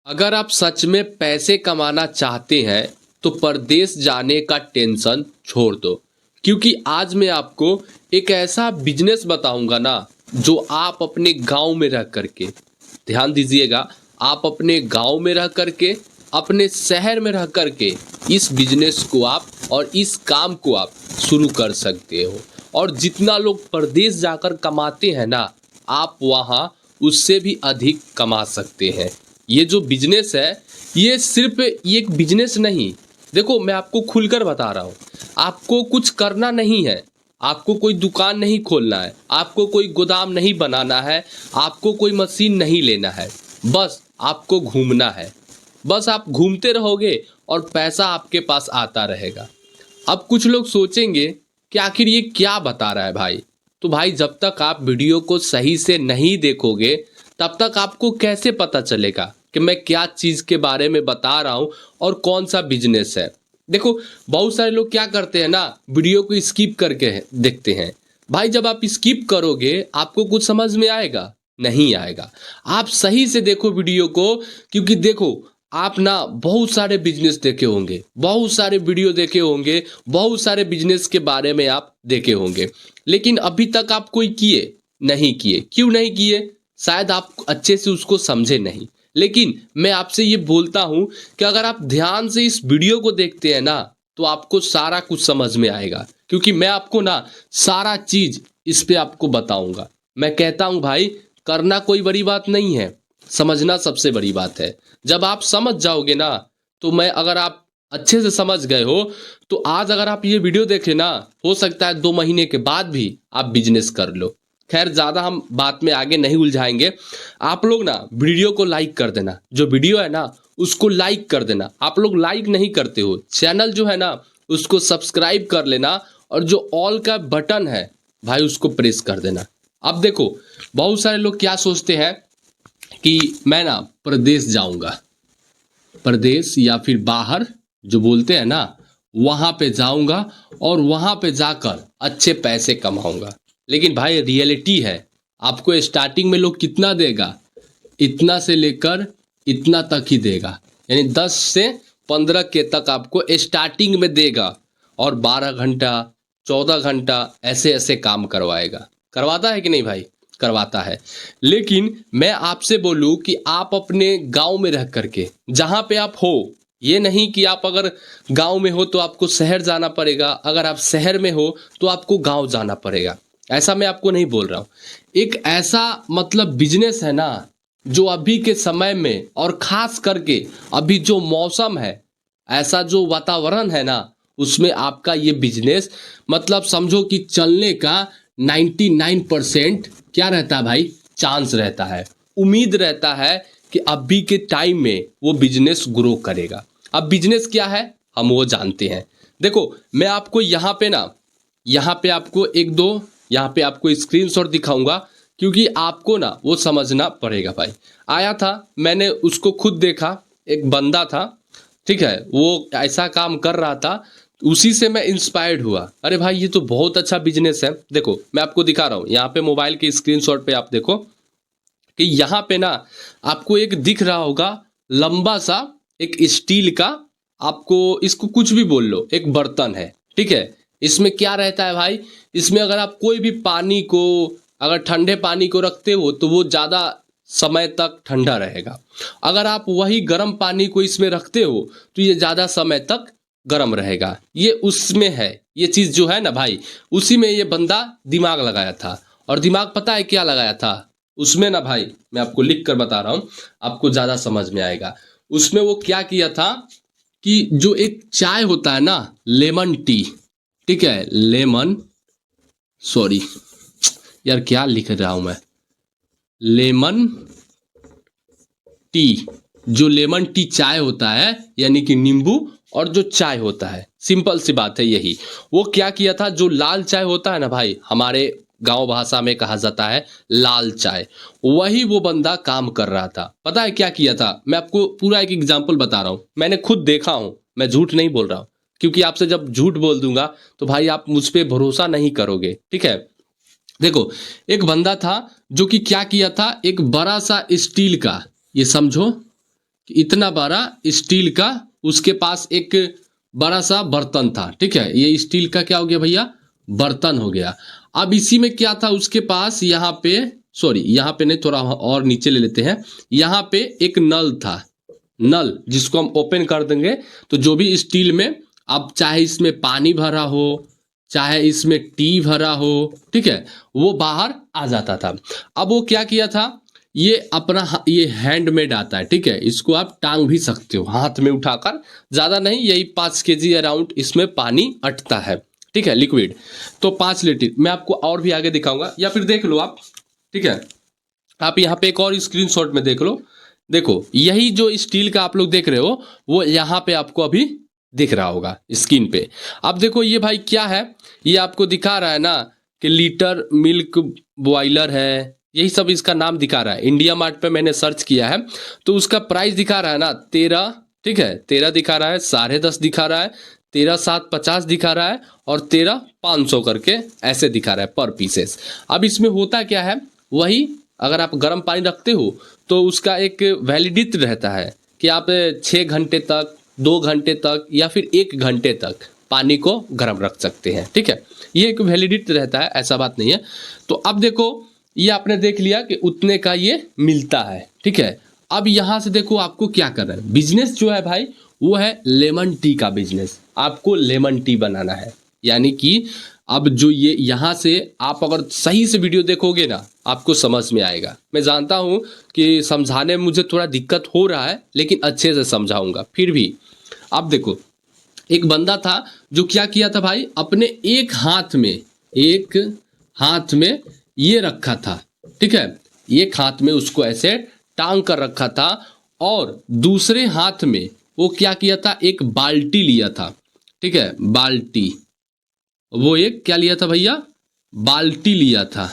अगर आप सच में पैसे कमाना चाहते हैं तो परदेश जाने का टेंशन छोड़ दो। क्योंकि आज मैं आपको एक ऐसा बिजनेस बताऊंगा ना, जो आप अपने गांव में रह करके, ध्यान दीजिएगा, आप अपने गांव में रह करके, अपने शहर में रह करके इस बिजनेस को आप और इस काम को आप शुरू कर सकते हो। और जितना लोग परदेश जाकर कमाते हैं ना, आप वहाँ उससे भी अधिक कमा सकते हैं। ये जो बिजनेस है, ये सिर्फ ये एक बिजनेस नहीं। देखो, मैं आपको खुलकर बता रहा हूँ, आपको कुछ करना नहीं है, आपको कोई दुकान नहीं खोलना है, आपको कोई गोदाम नहीं बनाना है, आपको कोई मशीन नहीं लेना है। बस आपको घूमना है। बस आप घूमते रहोगे और पैसा आपके पास आता रहेगा। अब कुछ लोग सोचेंगे कि आखिर ये क्या बता रहा है भाई। तो भाई, जब तक आप वीडियो को सही से नहीं देखोगे तब तक आपको कैसे पता चलेगा कि मैं क्या चीज़ के बारे में बता रहा हूँ और कौन सा बिजनेस है। देखो, बहुत सारे लोग क्या करते हैं ना, वीडियो को स्किप करके देखते हैं। भाई, जब आप स्किप करोगे आपको कुछ समझ में आएगा? नहीं आएगा। आप सही से देखो वीडियो को। क्योंकि देखो, आप ना बहुत सारे बिजनेस देखे होंगे, बहुत सारे वीडियो देखे होंगे, बहुत सारे बिजनेस के बारे में आप देखे होंगे, लेकिन अभी तक आप कोई किए नहीं किए। क्यों नहीं किए? शायद आप अच्छे से उसको समझे नहीं। लेकिन मैं आपसे ये बोलता हूं कि अगर आप ध्यान से इस वीडियो को देखते हैं ना, तो आपको सारा कुछ समझ में आएगा। क्योंकि मैं आपको ना सारा चीज इस पे आपको बताऊंगा। मैं कहता हूं भाई, करना कोई बड़ी बात नहीं है, समझना सबसे बड़ी बात है। जब आप समझ जाओगे ना, तो मैं अगर आप अच्छे से समझ गए हो, तो आज अगर आप ये वीडियो देखे ना, हो सकता है 2 महीने के बाद भी आप बिजनेस कर लो। खैर, ज़्यादा हम बात में आगे नहीं उलझाएंगे। आप लोग ना वीडियो को लाइक कर देना, जो वीडियो है ना उसको लाइक कर देना। आप लोग लाइक नहीं करते हो, चैनल जो है ना उसको सब्सक्राइब कर लेना, और जो ऑल का बटन है भाई उसको प्रेस कर देना। अब देखो, बहुत सारे लोग क्या सोचते हैं कि मैं ना प्रदेश जाऊंगा, प्रदेश या फिर बाहर जो बोलते हैं ना, वहां पे जाऊंगा और वहां पे जाकर अच्छे पैसे कमाऊंगा। लेकिन भाई, रियलिटी है, आपको स्टार्टिंग में लोग कितना देगा? इतना से लेकर इतना तक ही देगा। यानी 10 से 15 के तक आपको स्टार्टिंग में देगा, और 12 घंटा 14 घंटा ऐसे ऐसे काम करवाएगा। करवाता है कि नहीं भाई? करवाता है। लेकिन मैं आपसे बोलूं कि आप अपने गांव में रह करके, जहां पे आप हो, ये नहीं कि आप अगर गांव में हो तो आपको शहर जाना पड़ेगा, अगर आप शहर में हो तो आपको गांव जाना पड़ेगा। ऐसा मैं आपको नहीं बोल रहा हूँ। एक ऐसा मतलब बिजनेस है ना, जो अभी के समय में और खास करके अभी जो मौसम है, ऐसा जो वातावरण है ना, उसमें आपका ये बिजनेस मतलब समझो कि चलने का 99% क्या रहता है भाई? चांस रहता है, उम्मीद रहता है कि अभी के टाइम में वो बिजनेस ग्रो करेगा। अब बिजनेस क्या है हम वो जानते हैं। देखो, मैं आपको यहाँ पे ना, यहाँ पे आपको एक दो, यहाँ पे आपको स्क्रीनशॉट दिखाऊंगा, क्योंकि आपको ना वो समझना पड़ेगा भाई। आया था, मैंने उसको खुद देखा, एक बंदा था, ठीक है, वो ऐसा काम कर रहा था, उसी से मैं इंस्पायर्ड हुआ। अरे भाई, ये तो बहुत अच्छा बिजनेस है। देखो, मैं आपको दिखा रहा हूँ, यहाँ पे मोबाइल के स्क्रीनशॉट पे आप देखो कि यहाँ पे ना आपको एक दिख रहा होगा, लंबा सा एक स्टील का, आपको इसको कुछ भी बोल लो, एक बर्तन है, ठीक है। इसमें क्या रहता है भाई? इसमें अगर आप कोई भी पानी को, अगर ठंडे पानी को रखते हो तो वो ज़्यादा समय तक ठंडा रहेगा। अगर आप वही गर्म पानी को इसमें रखते हो तो ये ज़्यादा समय तक गर्म रहेगा। ये उसमें है, ये चीज़ जो है ना भाई, उसी में ये बंदा दिमाग लगाया था। और दिमाग पता है क्या लगाया था उसमें ना भाई? मैं आपको लिख कर बता रहा हूँ, आपको ज़्यादा समझ में आएगा। उसमें वो क्या किया था कि जो एक चाय होता है ना, लेमन टी, ठीक है, लेमन, सॉरी यार क्या लिख रहा हूँ मैं, लेमन टी, जो लेमन टी चाय होता है, यानी कि नींबू और जो चाय होता है, सिंपल सी बात है यही। वो क्या किया था, जो लाल चाय होता है ना भाई, हमारे गांव भाषा में कहा जाता है लाल चाय, वही वो बंदा काम कर रहा था। पता है क्या किया था? मैं आपको पूरा एक एग्जांपल बता रहा हूँ, मैंने खुद देखा हूँ, मैं झूठ नहीं बोल रहा हूँ। क्योंकि आपसे जब झूठ बोल दूंगा तो भाई आप मुझ पर भरोसा नहीं करोगे, ठीक है। देखो, एक बंदा था जो कि क्या किया था, एक बड़ा सा स्टील का, ये समझो, कि इतना बड़ा स्टील का उसके पास एक बड़ा सा बर्तन था, ठीक है। ये स्टील का क्या हो गया भैया, बर्तन हो गया। अब इसी में क्या था उसके पास, यहाँ पे सॉरी यहाँ पे नहीं, थोड़ा और नीचे ले लेते हैं। यहाँ पे एक नल था, नल जिसको हम ओपन कर देंगे तो जो भी स्टील में, अब चाहे इसमें पानी भरा हो चाहे इसमें टी भरा हो, ठीक है, वो बाहर आ जाता था। अब वो क्या किया था, ये अपना ये हैंडमेड आता है, ठीक है, इसको आप टांग भी सकते हो हाथ में उठाकर, ज़्यादा नहीं, यही 5 kg अराउंड इसमें पानी अटता है, ठीक है, लिक्विड। तो 5 लीटर मैं आपको और भी आगे दिखाऊंगा, या फिर देख लो आप, ठीक है। आप यहाँ पे एक और स्क्रीनशॉट में देख लो, देखो यही जो स्टील का आप लोग देख रहे हो वो यहाँ पे आपको अभी दिख रहा होगा स्क्रीन पे। अब देखो ये भाई क्या है, ये आपको दिखा रहा है ना कि लीटर मिल्क बॉयलर है, यही सब इसका नाम दिखा रहा है। इंडिया मार्ट पे मैंने सर्च किया है तो उसका प्राइस दिखा रहा है ना 13, ठीक है, 13 दिखा रहा है, 10.5 दिखा रहा है, 13,750 दिखा रहा है, और 13,500 करके ऐसे दिखा रहा है पर पीसेस। अब इसमें होता क्या है, वही अगर आप गर्म पानी रखते हो तो उसका एक वैलिडिटी रहता है कि आप 6 घंटे तक, 2 घंटे तक, या फिर 1 घंटे तक पानी को गर्म रख सकते हैं, ठीक है। ये एक वैलिडिटी रहता है, ऐसा बात नहीं है। तो अब देखो ये आपने देख लिया कि उतने का ये मिलता है, ठीक है। अब यहाँ से देखो आपको क्या करना है, बिजनेस जो है भाई वो है लेमन टी का बिजनेस। आपको लेमन टी बनाना है, यानी कि अब जो ये यहाँ से आप अगर सही से वीडियो देखोगे ना आपको समझ में आएगा। मैं जानता हूँ कि समझाने में मुझे थोड़ा दिक्कत हो रहा है, लेकिन अच्छे से समझाऊंगा फिर भी। अब देखो एक बंदा था जो क्या किया था भाई, अपने एक हाथ में ये रखा था, ठीक है, एक हाथ में उसको ऐसे टांग कर रखा था, और दूसरे हाथ में वो क्या किया था, एक बाल्टी लिया था, ठीक है, बाल्टी, वो एक क्या लिया था भैया, बाल्टी लिया था।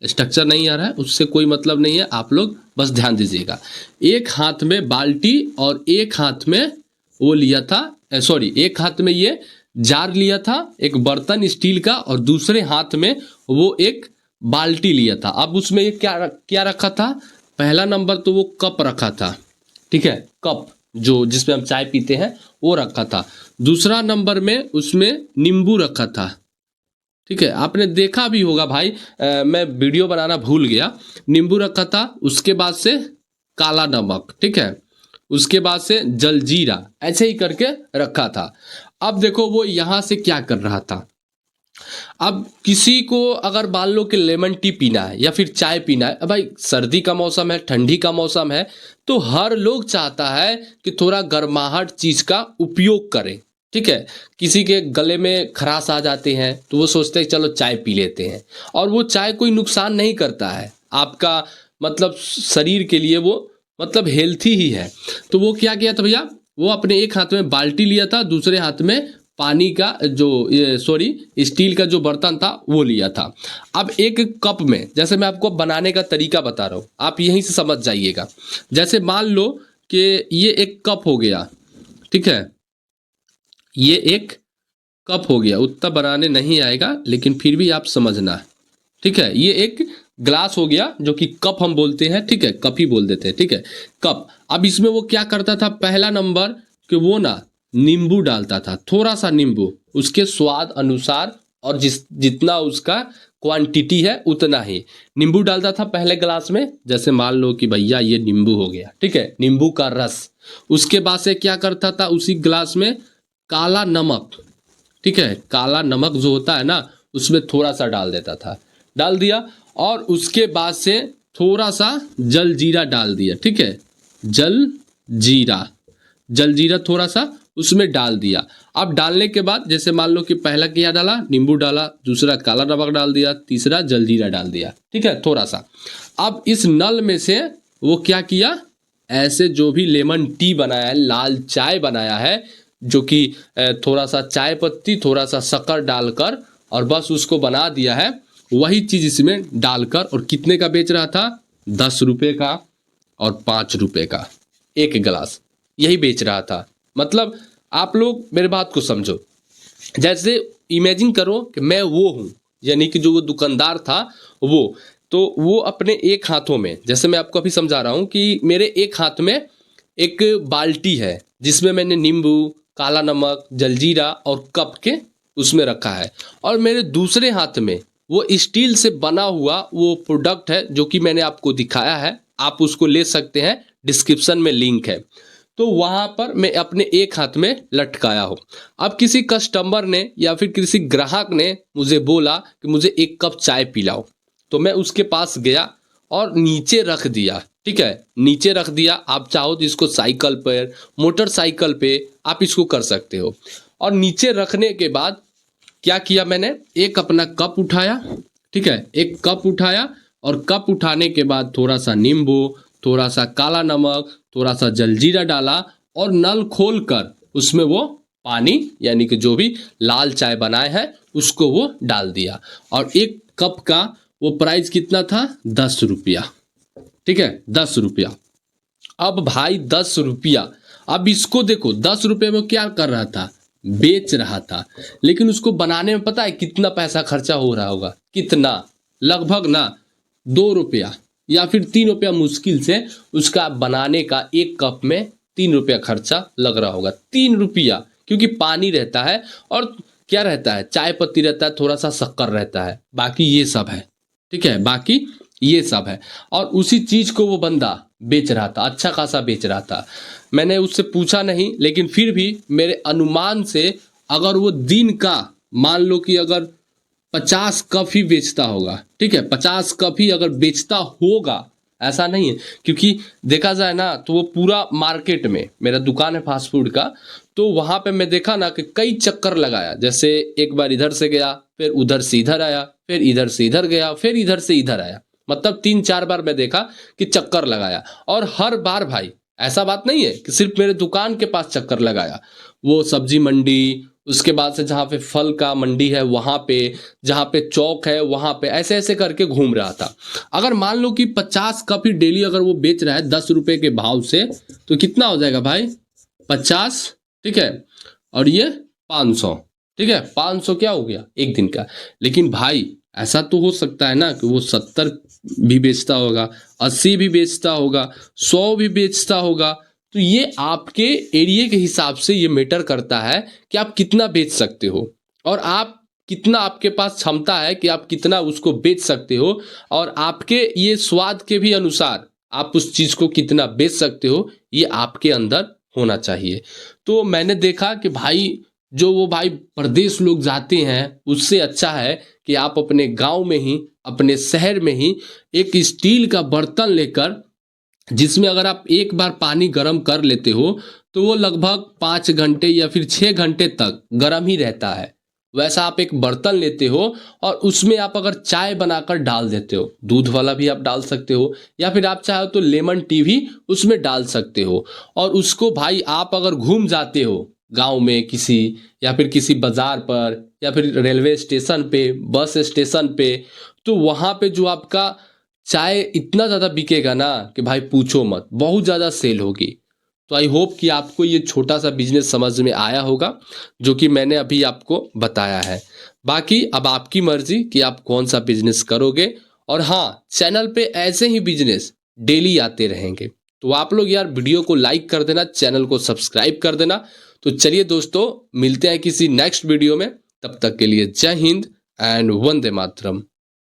स्ट्रक्चर नहीं आ रहा है, उससे कोई मतलब नहीं है, आप लोग बस ध्यान दीजिएगा। एक हाथ में बाल्टी और एक हाथ में वो लिया था, सॉरी एक हाथ में ये जार लिया था, एक बर्तन स्टील का, और दूसरे हाथ में वो एक बाल्टी लिया था। अब उसमें ये क्या रखा था, पहला नंबर तो वो कप रखा था, ठीक है, कप जो जिसमें हम चाय पीते हैं वो रखा था। दूसरा नंबर में उसमें नींबू रखा था, ठीक है, आपने देखा भी होगा भाई, मैं वीडियो बनाना भूल गया। नींबू रखा था, उसके बाद से काला नमक, ठीक है, उसके बाद से जलजीरा, ऐसे ही करके रखा था। अब देखो वो यहाँ से क्या कर रहा था, अब किसी को अगर मान लो कि लेमन टी पीना है या फिर चाय पीना है, अब भाई सर्दी का मौसम है, ठंडी का मौसम है, तो हर लोग चाहता है कि थोड़ा गर्माहट चीज का उपयोग करें, ठीक है। किसी के गले में खराश आ जाते हैं तो वो सोचते हैं चलो चाय पी लेते हैं, और वो चाय कोई नुकसान नहीं करता है आपका, मतलब शरीर के लिए वो मतलब हेल्थी ही है। तो वो क्या किया था भैया, वो अपने एक हाथ में बाल्टी लिया था, दूसरे हाथ में पानी का जो सॉरी स्टील का जो बर्तन था वो लिया था। अब एक कप में, जैसे मैं आपको बनाने का तरीका बता रहा हूँ, आप यहीं से समझ जाइएगा। जैसे मान लो कि ये एक कप हो गया, ठीक है, ये एक कप हो गया, उतना बनाने नहीं आएगा लेकिन फिर भी आप समझना, ठीक है। ये एक ग्लास हो गया जो कि कप हम बोलते हैं, ठीक है, कप ही बोल देते हैं, ठीक है, कप। अब इसमें वो क्या करता था, पहला नंबर कि वो ना नींबू डालता था, थोड़ा सा नींबू, उसके स्वाद अनुसार, और जितना उसका क्वांटिटी है उतना ही नींबू डालता था पहले गिलास में। जैसे मान लो कि भैया ये नींबू हो गया, ठीक है, नींबू का रस। उसके बाद से क्या करता था, उसी गिलास में काला नमक, ठीक है, काला नमक जो होता है ना उसमें थोड़ा सा डाल देता था, डाल दिया, और उसके बाद से थोड़ा सा जल जीरा डाल दिया, ठीक है, जल जीरा थोड़ा सा उसमें डाल दिया। अब डालने के बाद जैसे मान लो कि पहला क्या डाला, नींबू डाला, दूसरा काला नमक डाल दिया, तीसरा जलजीरा डाल दिया, ठीक है, थोड़ा सा। अब इस नल में से वो क्या किया, ऐसे जो भी लेमन टी बनाया है, लाल चाय बनाया है, जो कि थोड़ा सा चाय पत्ती, थोड़ा सा शक्कर डालकर, और बस उसको बना दिया है, वही चीज इसमें डालकर, और कितने का बेच रहा था, 10 रुपये का और 5 रुपये का एक गिलास, यही बेच रहा था। मतलब आप लोग मेरे बात को समझो, जैसे इमेजिन करो कि मैं वो हूँ, यानी कि जो वो दुकानदार था वो अपने एक हाथों में, जैसे मैं आपको अभी समझा रहा हूँ कि मेरे एक हाथ में एक बाल्टी है जिसमें मैंने नींबू, काला नमक, जलजीरा और कप के उसमें रखा है, और मेरे दूसरे हाथ में वो स्टील से बना हुआ वो प्रोडक्ट है जो कि मैंने आपको दिखाया है, आप उसको ले सकते हैं, डिस्क्रिप्शन में लिंक है। तो वहाँ पर मैं अपने एक हाथ में लटकाया हूँ। अब किसी कस्टमर ने या फिर किसी ग्राहक ने मुझे बोला कि मुझे एक कप चाय पिलाओ, तो मैं उसके पास गया और नीचे रख दिया। ठीक है, नीचे रख दिया। आप चाहो तो इसको साइकिल पर, मोटरसाइकिल पे आप इसको कर सकते हो। और नीचे रखने के बाद क्या किया मैंने, एक अपना कप उठाया। ठीक है, एक कप उठाया और कप उठाने के बाद थोड़ा सा नींबू, थोड़ा सा काला नमक, थोड़ा सा जलजीरा डाला और नल खोल कर उसमें वो पानी यानी कि जो भी लाल चाय बनाए हैं उसको वो डाल दिया। और एक कप का वो प्राइस कितना था, 10 रुपया। ठीक है, 10 रुपया। अब भाई 10 रुपया, अब इसको देखो 10 रुपये में क्या कर रहा था, बेच रहा था। लेकिन उसको बनाने में पता है कितना पैसा खर्चा हो रहा होगा, कितना, लगभग ना 2 रुपया या फिर 3 रुपया मुश्किल से उसका बनाने का, एक कप में 3 रुपया खर्चा लग रहा होगा। 3 रुपया, क्योंकि पानी रहता है और क्या रहता है, चाय पत्ती रहता है, थोड़ा सा शक्कर रहता है, बाकी ये सब है। ठीक है, बाकी ये सब है। और उसी चीज को वो बंदा बेच रहा था, अच्छा खासा बेच रहा था। मैंने उससे पूछा नहीं, लेकिन फिर भी मेरे अनुमान से अगर वो दिन का, मान लो कि अगर 50 कप ही बेचता होगा, ठीक है, 50 कप ही अगर बेचता होगा, ऐसा नहीं है, क्योंकि देखा जाए ना तो वो पूरा मार्केट में, मेरा दुकान है फास्ट फूड का, तो वहां पे मैं देखा ना कि कई चक्कर लगाया। जैसे एक बार इधर से गया, फिर उधर से इधर आया, फिर इधर से इधर गया, फिर इधर से इधर आया, मतलब 3-4 बार मैं देखा कि चक्कर लगाया। और हर बार भाई ऐसा बात नहीं है कि सिर्फ मेरे दुकान के पास चक्कर लगाया, वो सब्जी मंडी, उसके बाद से जहाँ पे फल का मंडी है वहाँ पे, जहाँ पे चौक है वहाँ पे, ऐसे ऐसे करके घूम रहा था। अगर मान लो कि 50 कप ही डेली अगर वो बेच रहा है 10 रुपए के भाव से, तो कितना हो जाएगा भाई, 50, ठीक है, और ये 500, ठीक है, 500 क्या हो गया एक दिन का। लेकिन भाई ऐसा तो हो सकता है ना कि वो 70 भी बेचता होगा, 80 भी बेचता होगा, 100 भी बेचता होगा। तो ये आपके एरिया के हिसाब से ये मैटर करता है कि आप कितना बेच सकते हो, और आप कितना, आपके पास क्षमता है कि आप कितना उसको बेच सकते हो, और आपके ये स्वाद के भी अनुसार आप उस चीज को कितना बेच सकते हो, ये आपके अंदर होना चाहिए। तो मैंने देखा कि भाई जो वो भाई परदेश लोग जाते हैं, उससे अच्छा है कि आप अपने गांव में ही, अपने शहर में ही एक स्टील का बर्तन लेकर, जिसमें अगर आप एक बार पानी गर्म कर लेते हो तो वो लगभग 5 घंटे या फिर 6 घंटे तक गर्म ही रहता है। वैसा आप एक बर्तन लेते हो और उसमें आप अगर चाय बनाकर डाल देते हो, दूध वाला भी आप डाल सकते हो, या फिर आप चाहो तो लेमन टी भी उसमें डाल सकते हो। और उसको भाई आप अगर घूम जाते हो गांव में किसी, या फिर किसी बाजार पर, या फिर रेलवे स्टेशन पे, बस स्टेशन पे, तो वहाँ पे जो आपका चाय इतना ज़्यादा बिकेगा ना कि भाई पूछो मत, बहुत ज़्यादा सेल होगी। तो आई होप कि आपको ये छोटा सा बिजनेस समझ में आया होगा, जो कि मैंने अभी आपको बताया है। बाकी अब आपकी मर्जी कि आप कौन सा बिजनेस करोगे। और हाँ, चैनल पे ऐसे ही बिजनेस डेली आते रहेंगे, तो आप लोग यार वीडियो को लाइक कर देना, चैनल को सब्सक्राइब कर देना। तो चलिए दोस्तों, मिलते हैं किसी नेक्स्ट वीडियो में, तब तक के लिए जय हिंद एंड वंदे मातरम।